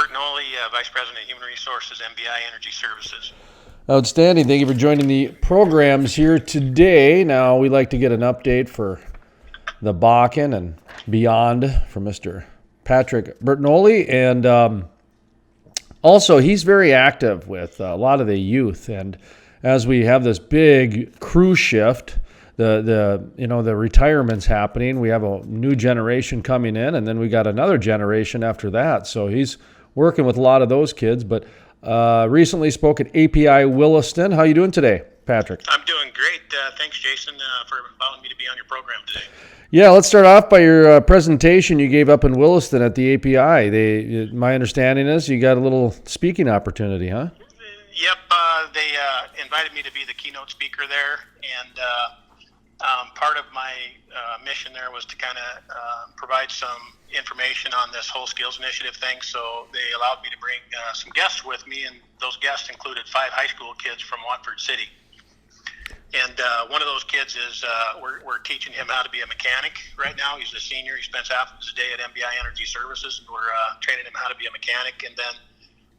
Bertagnolli, Vice President of Human Resources, MBI Energy Services. Outstanding. Thank you for joining the programs here today. Now, we like to get an update for the Bakken and beyond from Mr. Patrick Bertagnolli. And also, he's very active with a lot of the youth. And as we have this big crew shift, the retirement's happening. We have a new generation coming in, and then we got another generation after that. So he's working with a lot of those kids. But recently spoke at API Williston. How you doing today, Patrick? I'm doing great. Thanks, Jason, for allowing me to be on your program today. Yeah, let's start off by your presentation you gave up in Williston at the API. My understanding is you got a little speaking opportunity, huh? Yep, they invited me to be the keynote speaker there, and part of my mission there was to kind of provide some information on this whole skills initiative thing. So they allowed me to bring some guests with me, and those guests included 5 high school kids from Watford City. And one of those kids is we're teaching him how to be a mechanic right now. He's a senior. He spends half of his day at MBI Energy Services, and we're training him how to be a mechanic. And then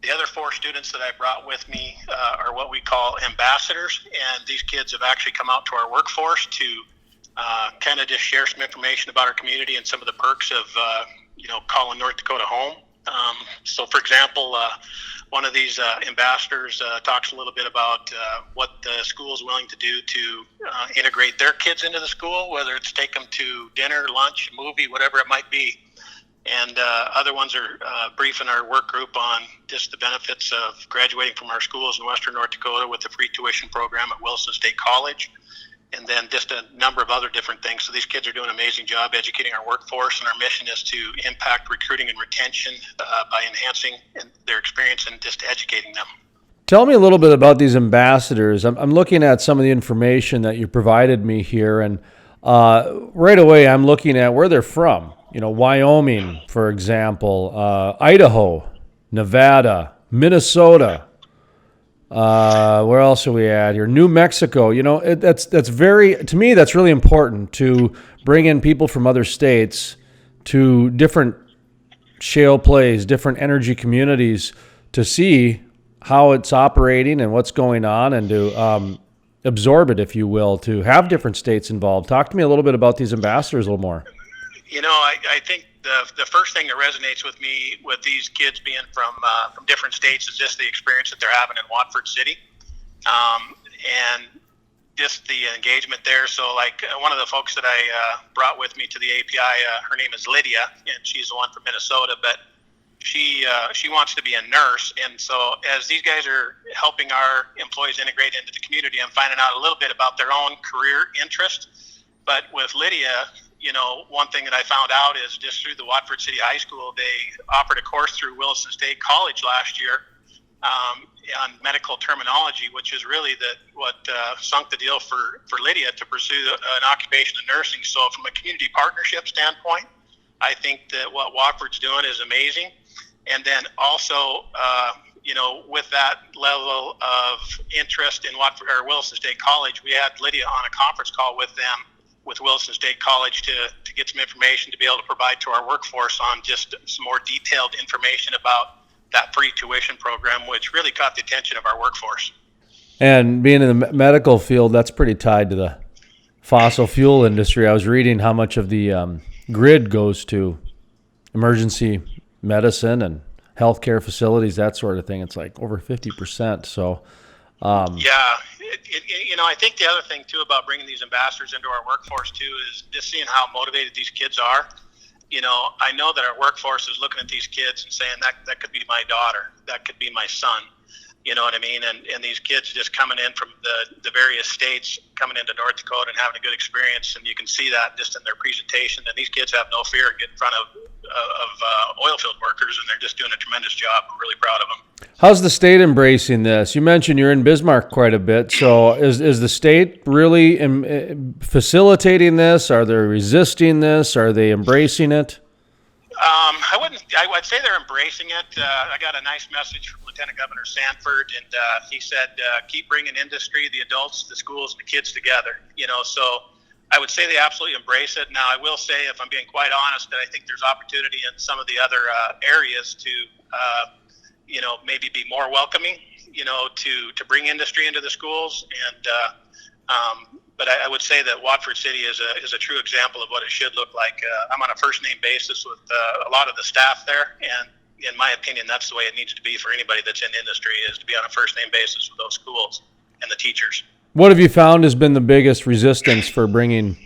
the other 4 students that I brought with me are what we call ambassadors, and these kids have actually come out to our workforce to kind of just share some information about our community and some of the perks of calling North Dakota home. So, for example, one of these ambassadors talks a little bit about what the school is willing to do to integrate their kids into the school, whether it's take them to dinner, lunch, movie, whatever it might be. And other ones are briefing our work group on just the benefits of graduating from our schools in Western North Dakota with the free tuition program at Williston State College, and then just a number of other different things. So these kids are doing an amazing job educating our workforce, and our mission is to impact recruiting and retention by enhancing their experience and just educating them. Tell me a little bit about these ambassadors. I'm looking at some of the information that you provided me here, and right away I'm looking at where they're from. Wyoming, for example, Idaho, Nevada, Minnesota. Where else are we at here? New Mexico. That's to me, that's really important to bring in people from other states to different shale plays, different energy communities to see how it's operating and what's going on, and to absorb it, if you will, to have different states involved. Talk to me a little bit about these ambassadors a little more. I think the first thing that resonates with me with these kids being from different states is just the experience that they're having in Watford City, and just the engagement there. So, like, one of the folks that I brought with me to the API, her name is Lydia, and she's the one from Minnesota, but she wants to be a nurse. And so as these guys are helping our employees integrate into the community, I'm finding out a little bit about their own career interest. But with Lydia, one thing that I found out is just through the Watford City High School, they offered a course through Williston State College last year on medical terminology, which is really what sunk the deal for Lydia to pursue an occupation of nursing. So from a community partnership standpoint, I think that what Watford's doing is amazing. And then also, with that level of interest in Watford or Williston State College, we had Lydia on a conference call with them, with Williston State College, to get some information to be able to provide to our workforce on just some more detailed information about that free tuition program, which really caught the attention of our workforce. And being in the medical field, that's pretty tied to the fossil fuel industry. I was reading how much of the grid goes to emergency medicine and healthcare facilities, that sort of thing. It's like over 50%. So, yeah. I think the other thing too about bringing these ambassadors into our workforce too is just seeing how motivated these kids are. I know that our workforce is looking at these kids and saying that could be my daughter, that could be my son. You know what I mean? And these kids just coming in from the various states, coming into North Dakota and having a good experience, and you can see that just in their presentation. And these kids have no fear of getting in front of oil field workers, and they're just doing a tremendous job. I'm really proud of them. How's the state embracing this? You mentioned you're in Bismarck quite a bit. So is the state really facilitating this? Are they resisting this? Are they embracing it? I'd say they're embracing it. I got a nice message from Lieutenant Governor Sanford, and he said, keep bringing industry, the adults, the schools, and the kids together. So I would say they absolutely embrace it. Now, I will say, if I'm being quite honest, that I think there's opportunity in some of the other areas to, maybe be more welcoming, to bring industry into the schools. And but I would say that Watford City is a true example of what it should look like. I'm on a first name basis with a lot of the staff there, and in my opinion, that's the way it needs to be for anybody that's in industry, is to be on a first name basis with those schools and the teachers. What have you found has been the biggest resistance for bringing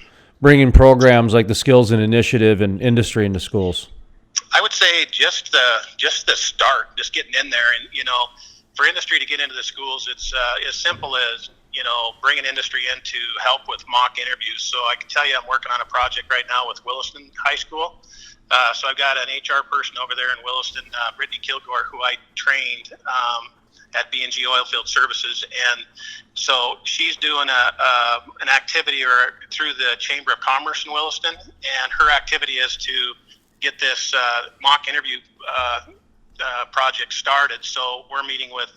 programs like the Skills and Initiative and industry into schools? I would say just the start, just getting in there, and for industry to get into the schools, it's as simple as bringing industry in to help with mock interviews. So I can tell you, I'm working on a project right now with Williston High School. So I've got an HR person over there in Williston, Brittany Kilgore, who I trained at B&G Oilfield Services, and so she's doing an activity through the Chamber of Commerce in Williston, and her activity is to get this mock interview project started. So we're meeting with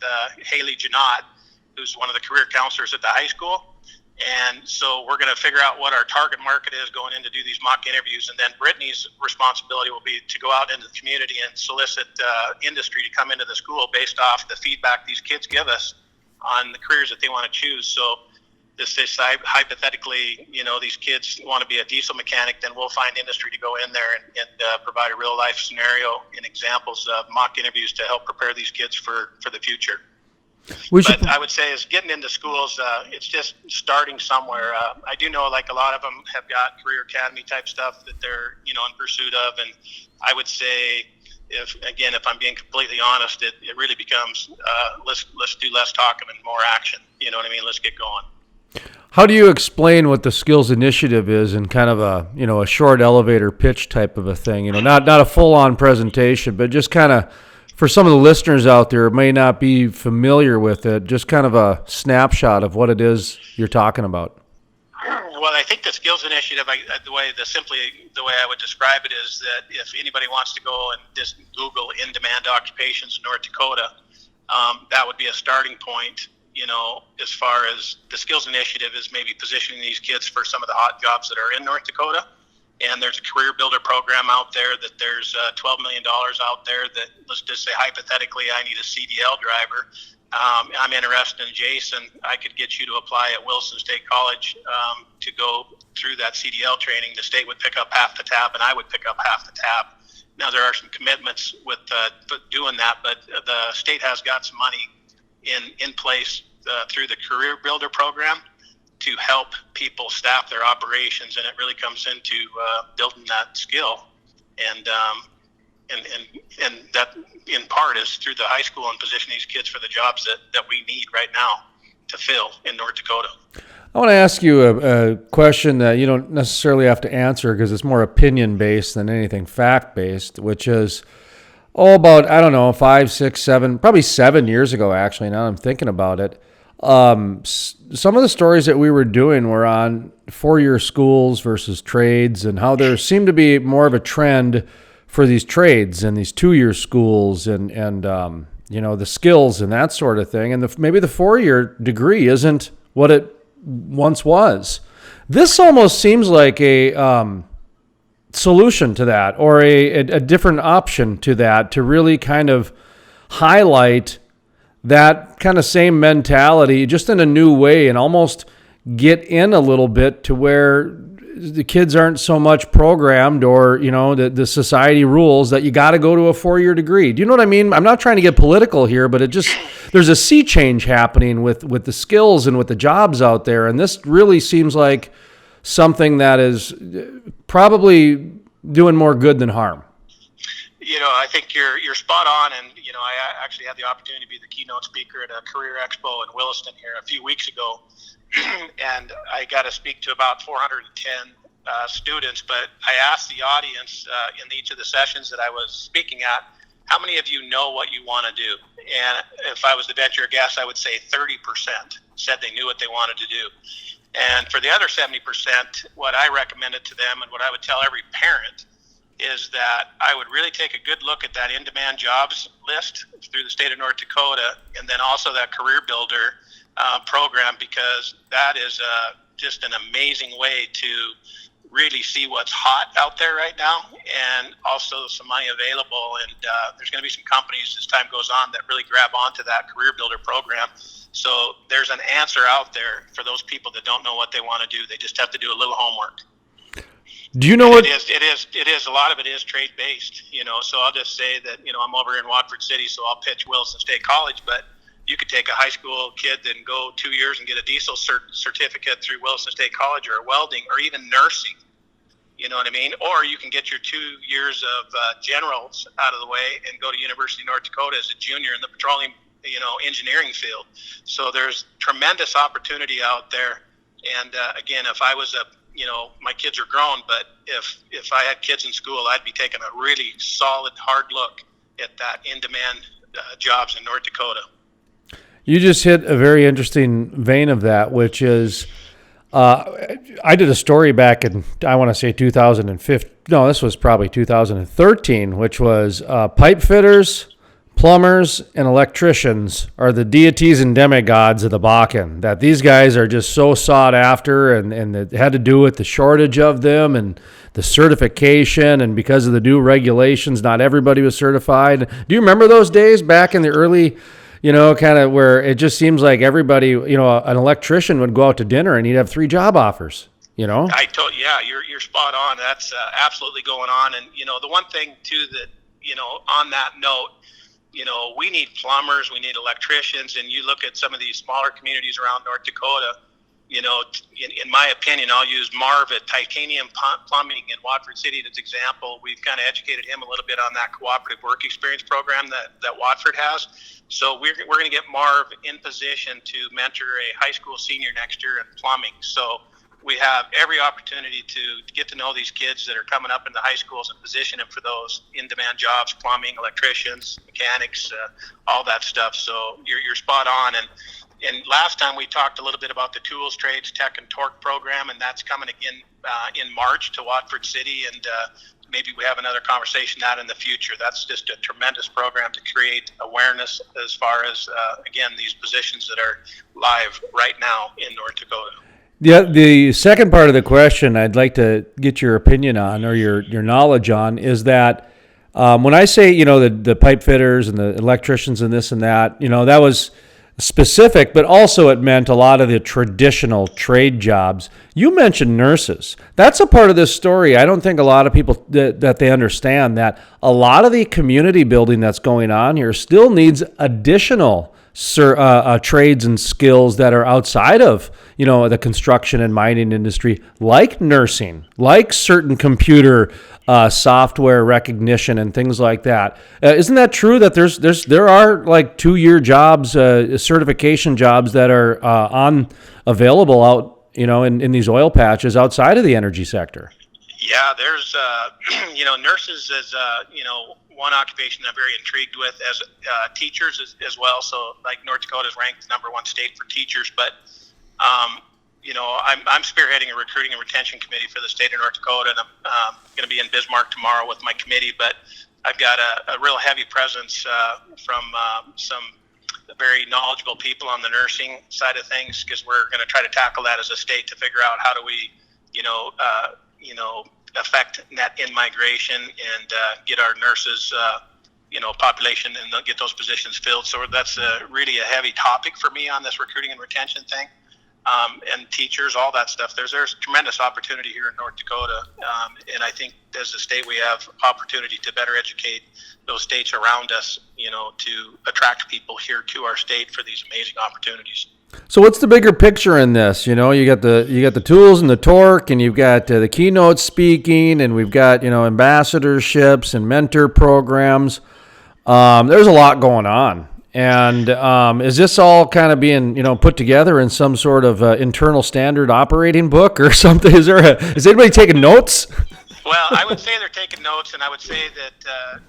Haley Janot, who's one of the career counselors at the high school. And so we're going to figure out what our target market is going in to do these mock interviews. And then Brittany's responsibility will be to go out into the community and solicit industry to come into the school based off the feedback these kids give us on the careers that they want to choose. So this hypothetically, these kids want to be a diesel mechanic, then we'll find industry to go in there and provide a real life scenario and examples of mock interviews to help prepare these kids for the future. But I would say is getting into schools, it's just starting somewhere. I do know like a lot of them have got career academy type stuff that they're, in pursuit of. And I would say if I'm being completely honest, it really becomes, let's do less talking and more action. You know what I mean? Let's get going. How do you explain what the Skills Initiative is in kind of a short elevator pitch type of a thing? Not a full on presentation, but just kind of, for some of the listeners out there who may not be familiar with it, just kind of a snapshot of what it is you're talking about. Well, I think the Skills Initiative, the way I would describe it is that if anybody wants to go and just Google in-demand occupations in North Dakota, that would be a starting point. As far as the Skills Initiative is maybe positioning these kids for some of the hot jobs that are in North Dakota. And there's a career builder program out there that there's $12 million out there that, let's just say hypothetically, I need a CDL driver. I'm interested in Jason. I could get you to apply at Wilson State College to go through that CDL training. The state would pick up half the tab and I would pick up half the tab. Now there are some commitments with doing that, but the state has got some money in place through the career builder program to help people staff their operations, and it really comes into building that skill, and that in part is through the high school and positioning these kids for the jobs that we need right now to fill in North Dakota. I want to ask you a question that you don't necessarily have to answer because it's more opinion based than anything fact based, which is about 5, 6, 7, probably 7 years ago actually. Now I'm thinking about it. Some of the stories that we were doing were on 4-year schools versus trades, and how there seemed to be more of a trend for these trades and these 2-year schools and the skills and that sort of thing. And maybe the 4-year degree isn't what it once was. This almost seems like a solution to that, or a different option to that, to really kind of highlight that kind of same mentality just in a new way and almost get in a little bit to where the kids aren't so much programmed or, the society rules that you got to go to a 4-year degree. Do you know what I mean? I'm not trying to get political here, but there's a sea change happening with the skills and with the jobs out there. And this really seems like something that is probably doing more good than harm. I think you're spot on, and I actually had the opportunity to be the keynote speaker at a career expo in Williston here a few weeks ago, and I got to speak to about 410 students. But I asked the audience in each of the sessions that I was speaking at, how many of you know what you want to do? And if I was to venture a guess, I would say 30% said they knew what they wanted to do. And for the other 70%, what I recommended to them and what I would tell every parent is that I would really take a good look at that in-demand jobs list through the state of North Dakota, and then also that career builder program, because that is just an amazing way to really see what's hot out there right now, and also some money available. And there's going to be some companies as time goes on that really grab onto that career builder program. So there's an answer out there for those people that don't know what they want to do. They just have to do a little homework. Do you know what? It is. A lot of it is trade based, so I'll just say that, I'm over in Watford City, so I'll pitch Williston State College, but you could take a high school kid and go 2 years and get a diesel certificate through Williston State College, or welding, or even nursing. You know what I mean? Or you can get your 2 years of generals out of the way and go to University of North Dakota as a junior in the petroleum, engineering field. So there's tremendous opportunity out there. And again, if I was my kids are grown, but if I had kids in school, I'd be taking a really solid, hard look at that in-demand jobs in North Dakota. You just hit a very interesting vein of that, which is, I did a story back in, I want to say 2015. No, this was probably 2013, which was pipe fitters, plumbers, and electricians are the deities and demigods of the Bakken. That these guys are just so sought after, and it had to do with the shortage of them and the certification, and because of the new regulations, not everybody was certified. Do you remember those days back in the early, kind of where it just seems like everybody, an electrician would go out to dinner and he'd have 3 job offers, You're spot on. That's absolutely going on. And, the one thing too that, on that note, we need plumbers, we need electricians, and you look at some of these smaller communities around North Dakota, in my opinion, I'll use Marv at Titanium Plumbing in Watford City as an example. We've kind of educated him a little bit on that cooperative work experience program that Watford has. So we're going to get Marv in position to mentor a high school senior next year in plumbing. So we have every opportunity to get to know these kids that are coming up in the high schools and position them for those in-demand jobs, plumbing, electricians, mechanics, all that stuff. So you're spot on. And last time we talked a little bit about the tools, trades, tech, and torque program, and that's coming again in March to Watford City, and maybe we have another conversation that in the future. That's just a tremendous program to create awareness as far as, again, these positions that are live right now in North Dakota. Yeah, the second part of the question I'd like to get your opinion on, or your knowledge on, is that when I say, the pipe fitters and the electricians and this and that, that was specific, but also it meant a lot of the traditional trade jobs. You mentioned nurses. That's a part of this story. I don't think a lot of people that they understand that a lot of the community building that's going on here still needs additional trades and skills that are outside of, the construction and mining industry, like nursing, like certain computer software recognition and things like that. Isn't that true that there are like 2-year jobs, certification jobs that are available out, in these oil patches outside of the energy sector? Yeah, there's, nurses is, one occupation I'm very intrigued with, as teachers as well. So like North Dakota is ranked #1 state for teachers, but I'm spearheading a recruiting and retention committee for the state of North Dakota, and I'm going to be in Bismarck tomorrow with my committee. But I've got a real heavy presence from some very knowledgeable people on the nursing side of things, because we're going to try to tackle that as a state to figure out how do we, affect net in-migration and get our nurses, population, and get those positions filled. So that's really a heavy topic for me on this recruiting and retention thing. And teachers, all that stuff. There's tremendous opportunity here in North Dakota, and I think as a state we have opportunity to better educate those states around us, to attract people here to our state for these amazing opportunities. So what's the bigger picture in this? You got the tools and the torque, and you've got the keynote speaking, and we've got ambassadorships and mentor programs. There's a lot going on. And is this all kind of being, put together in some sort of internal standard operating book or something? Is anybody taking notes? Well, I would say they're taking notes, and I would say that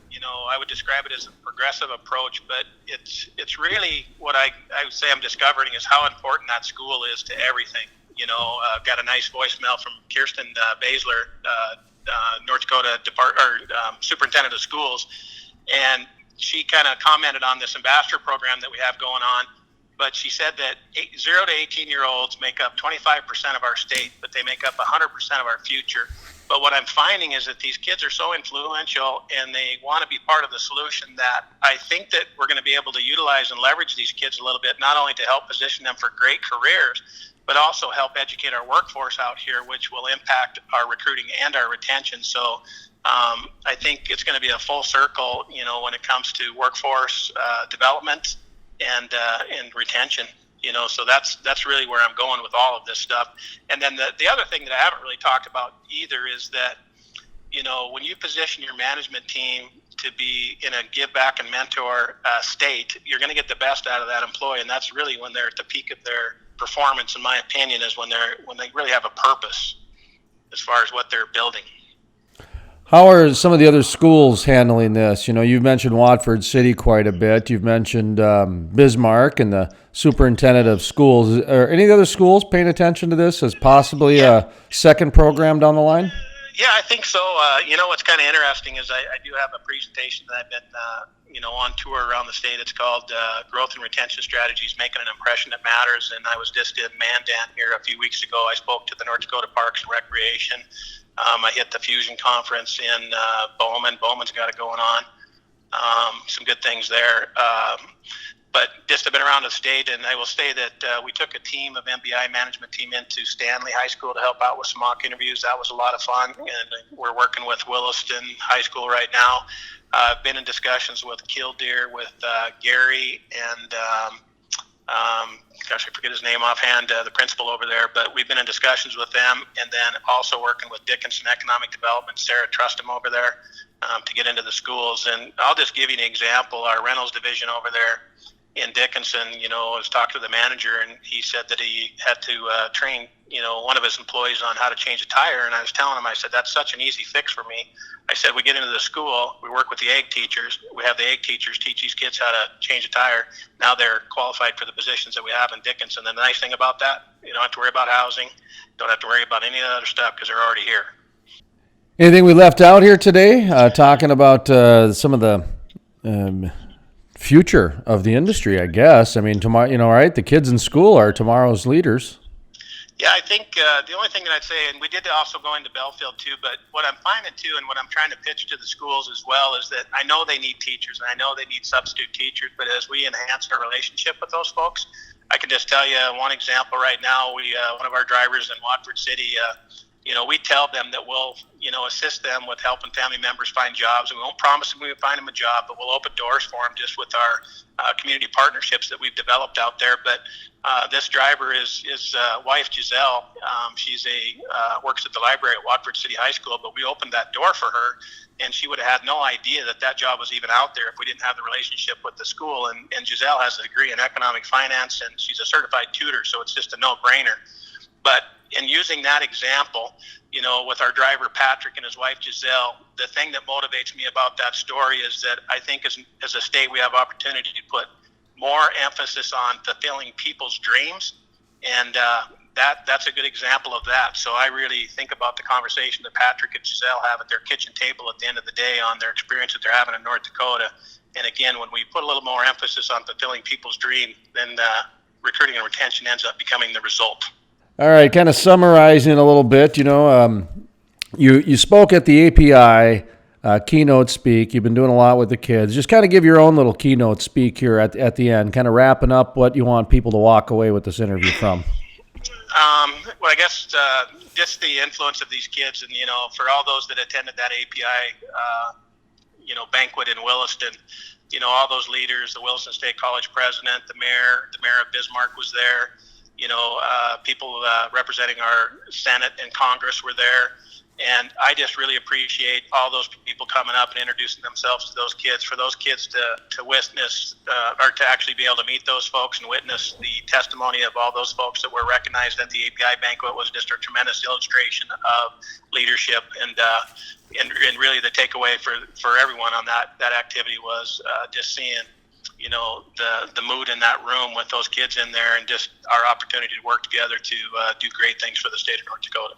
I would describe it as a progressive approach. But it's really what I would say I'm discovering is how important that school is to everything. Got a nice voicemail from Kirsten Baszler, North Dakota Superintendent of Schools, and she kind of commented on this ambassador program that we have going on. but she said that 0 to 18-year-olds make up 25% of our state, but they make up 100% of our future. But what I'm finding is that these kids are so influential and they want to be part of the solution that I think that we're going to be able to utilize and leverage these kids a little bit, not only to help position them for great careers, but also help educate our workforce out here, which will impact our recruiting and our retention. So I think it's going to be a full circle, when it comes to workforce development and retention. So that's really where I'm going with all of this stuff. And then the other thing that I haven't really talked about either is that, when you position your management team to be in a give back and mentor state, you're going to get the best out of that employee. And that's really when they're at the peak of their performance, in my opinion, is when they really have a purpose as far as what they're building. How are some of the other schools handling this? You've mentioned Watford City quite a bit. You've mentioned Bismarck and the superintendent of schools. Are any of the other schools paying attention to this as possibly a second program down the line? Yeah, I think so. What's kind of interesting is I do have a presentation that I've been, on tour around the state. It's called Growth and Retention Strategies, Making an Impression That Matters. And I was just in Mandan here a few weeks ago. I spoke to the North Dakota Parks and Recreation. I hit the Fusion Conference in Bowman. Bowman's got it going on. Some good things there. But just have been around the state, and I will say that we took a team of MBI management team into Stanley High School to help out with some mock interviews. That was a lot of fun, and we're working with Williston High School right now. I've been in discussions with Killdeer, with Gary, and I forget his name offhand, the principal over there, but we've been in discussions with them, and then also working with Dickinson Economic Development, Sarah Trustum over there, to get into the schools. And I'll just give you an example. Our rentals division over there in Dickinson, I was talking to the manager, and he said that he had to train, one of his employees on how to change a tire. And I was telling him, I said, that's such an easy fix for me. I said, we get into the school, we work with the ag teachers. We have the ag teachers teach these kids how to change a tire. Now they're qualified for the positions that we have in Dickinson. And the nice thing about that, you don't have to worry about housing, don't have to worry about any other stuff because they're already here. Anything we left out here today, talking about some of the future of the industry, I guess. I mean, tomorrow, right? The kids in school are tomorrow's leaders. Yeah, I think the only thing that I'd say, and we did also go into Belfield too, but what I'm finding too, and what I'm trying to pitch to the schools as well, is that I know they need teachers, and I know they need substitute teachers, but as we enhance our relationship with those folks, I can just tell you one example right now. We one of our drivers in Watford City, we tell them that we'll, assist them with helping family members find jobs. And we won't promise them we will find them a job, but we'll open doors for them just with our community partnerships that we've developed out there. But this driver is wife, Giselle. She's works at the library at Watford City High School, but we opened that door for her, and she would have had no idea that job was even out there if we didn't have the relationship with the school. And Giselle has a degree in economic finance, and she's a certified tutor, so it's just a no-brainer. But in using that example, with our driver Patrick and his wife Giselle, the thing that motivates me about that story is that I think as a state we have opportunity to put more emphasis on fulfilling people's dreams, and that's a good example of that. So I really think about the conversation that Patrick and Giselle have at their kitchen table at the end of the day on their experience that they're having in North Dakota. And again, when we put a little more emphasis on fulfilling people's dream, then recruiting and retention ends up becoming the result. All right, kind of summarizing a little bit, you spoke at the API keynote speak. You've been doing a lot with the kids. Just kind of give your own little keynote speak here at the end, kind of wrapping up what you want people to walk away with this interview from. Well, I guess just the influence of these kids, and for all those that attended that API, banquet in Williston, all those leaders, the Williston State College president, the mayor of Bismarck was there. People representing our Senate and Congress were there. And I just really appreciate all those people coming up and introducing themselves to those kids, for those kids to witness or to actually be able to meet those folks and witness the testimony of all those folks that were recognized at the API banquet was just a tremendous illustration of leadership. And really the takeaway for everyone on that activity was just seeing the mood in that room with those kids in there, and just our opportunity to work together to do great things for the state of North Dakota.